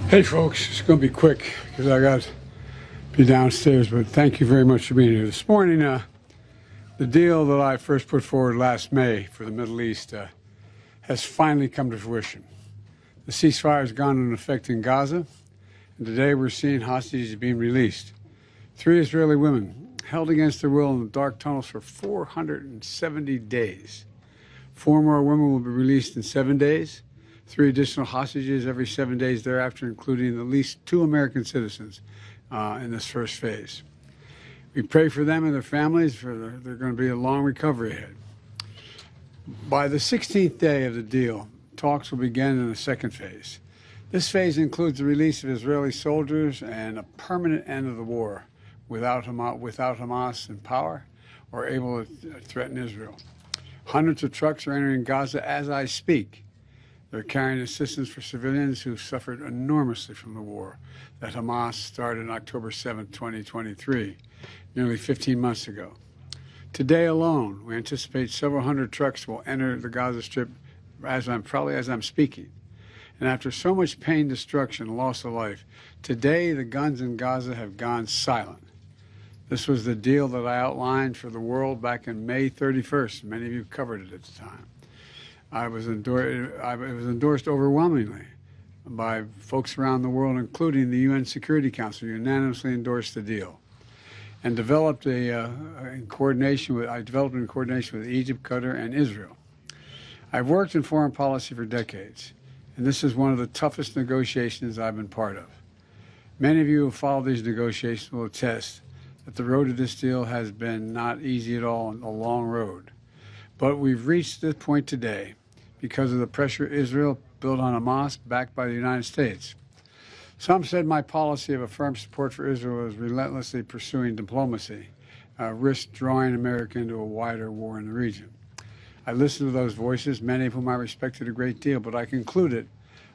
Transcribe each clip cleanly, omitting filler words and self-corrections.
Hey folks, it's going to be quick because I got to be downstairs, but thank you very much for being here. This morning, the deal that I first put forward last May for the Middle East has finally come to fruition. The ceasefire has gone into effect in Gaza, and today we're seeing hostages being released. 3 Israeli women held against their will in the dark tunnels for 470 days. 4 more women will be released in 7 days. 3 additional hostages every 7 days thereafter, including at least 2 American citizens in this first phase. We pray for them and their families. They're going to be a long recovery ahead. By the 16th day of the deal, talks will begin in the second phase. This phase includes the release of Israeli soldiers and a permanent end of the war without Hamas in power or able to threaten Israel. Hundreds of trucks are entering Gaza as I speak. They're carrying assistance for civilians who suffered enormously from the war that Hamas started on October 7, 2023, nearly 15 months ago. Today alone, we anticipate several hundred trucks will enter the Gaza Strip as I'm speaking. And after so much pain, destruction, loss of life, today the guns in Gaza have gone silent. This was the deal that I outlined for the world back in May 31st. Many of you covered it at the time. It was endorsed overwhelmingly by folks around the world, including the UN Security Council, unanimously endorsed the deal, and developed in coordination with Egypt, Qatar, and Israel. I've worked in foreign policy for decades, and this is one of the toughest negotiations I've been part of. Many of you who followed these negotiations will attest that the road to this deal has been not easy at all, and a long road. But we've reached this point today because of the pressure Israel built on Hamas, backed by the United States. Some said my policy of a firm support for Israel was relentlessly pursuing diplomacy, risked drawing America into a wider war in the region. I listened to those voices, many of whom I respected a great deal, but I concluded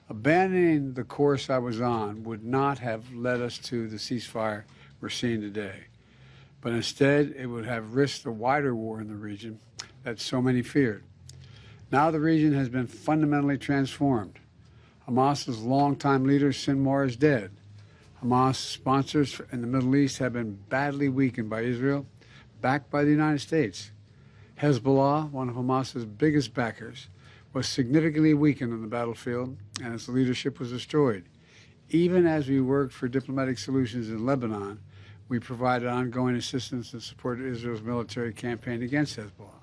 abandoning the course I was on would not have led us to the ceasefire we're seeing today. But instead, it would have risked the wider war in the region that so many feared. Now the region has been fundamentally transformed. Hamas's longtime leader, Sinwar, is dead. Hamas sponsors in the Middle East have been badly weakened by Israel, backed by the United States. Hezbollah, one of Hamas's biggest backers, was significantly weakened on the battlefield, and its leadership was destroyed. Even as we worked for diplomatic solutions in Lebanon, we provided ongoing assistance and supported Israel's military campaign against Hezbollah,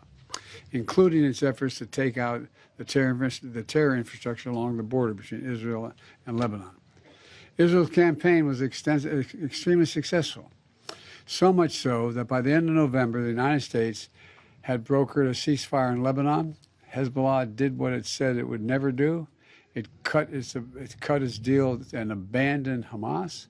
including its efforts to take out the terror infrastructure along the border between Israel and Lebanon. Israel's campaign was extremely successful, so much so that by the end of November, the United States had brokered a ceasefire in Lebanon. Hezbollah did what it said it would never do. It cut its deal and abandoned Hamas.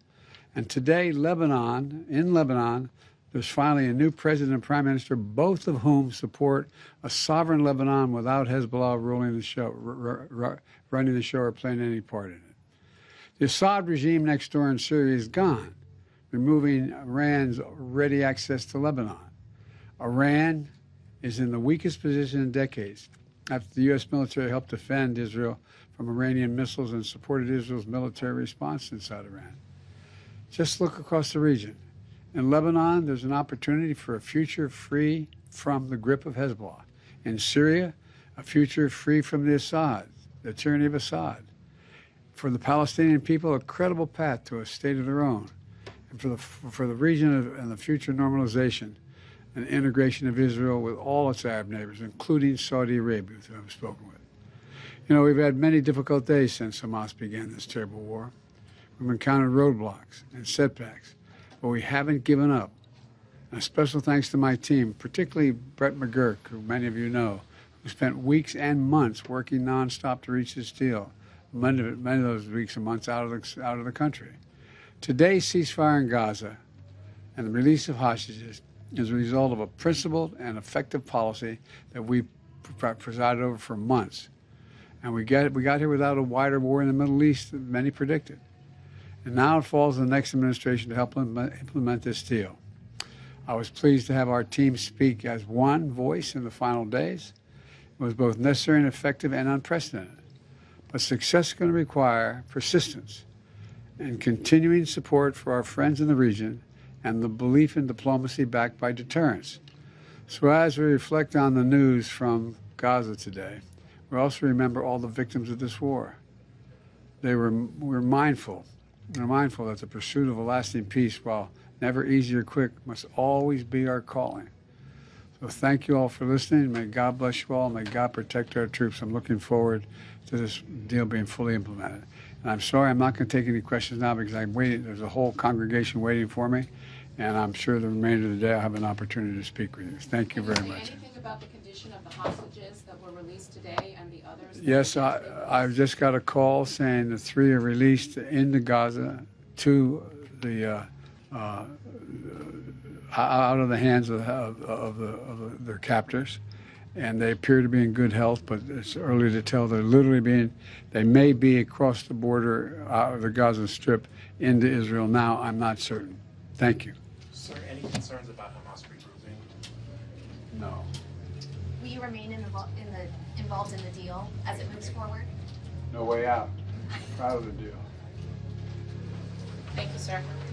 And today, in Lebanon, there's finally a new president and prime minister, both of whom support a sovereign Lebanon without Hezbollah running the show or playing any part in it. The Assad regime next door in Syria is gone, removing Iran's ready access to Lebanon. Iran is in the weakest position in decades after the U.S. military helped defend Israel from Iranian missiles and supported Israel's military response inside Iran. Just look across the region. In Lebanon, there's an opportunity for a future free from the grip of Hezbollah. In Syria, a future free from the tyranny of Assad. For the Palestinian people, a credible path to a state of their own. And for the region and the future normalization and integration of Israel with all its Arab neighbors, including Saudi Arabia, who I've spoken with. You know, we've had many difficult days since Hamas began this terrible war. We've encountered roadblocks and setbacks, but we haven't given up. And a special thanks to my team, particularly Brett McGurk, who many of you know, who spent weeks and months working nonstop to reach this deal. Many of those weeks and months out of the country. Today's ceasefire in Gaza and the release of hostages is a result of a principled and effective policy that we presided over for months. And we got here without a wider war in the Middle East than many predicted. And now it falls on the next administration to help implement this deal. I was pleased to have our team speak as one voice in the final days. It was both necessary and effective and unprecedented. But success is going to require persistence. and continuing support for our friends in the region and the belief in diplomacy backed by deterrence. So as we reflect on the news from Gaza today, we also remember all the victims of this war. We're mindful. We're mindful that the pursuit of a lasting peace, while never easy or quick, must always be our calling. So thank you all for listening. May God bless you all. May God protect our troops. I'm looking forward to this deal being fully implemented. And I'm sorry I'm not going to take any questions now because I'm waiting. There's a whole congregation waiting for me. And I'm sure the remainder of the day I'll have an opportunity to speak with you. Thank you very much. Anything about the condition of the hostages that were released today and the others? Yes, I've just got a call saying the 3 are released into Gaza, 2 out of the hands of their captors, and they appear to be in good health, but it's early to tell. They may be across the border out of the Gaza Strip into Israel now. I'm not certain. Thank you. Sir, any concerns about Hamas regrouping? No. Will you remain involved in the deal as it moves forward? No way out. Proud of the deal. Thank you, sir.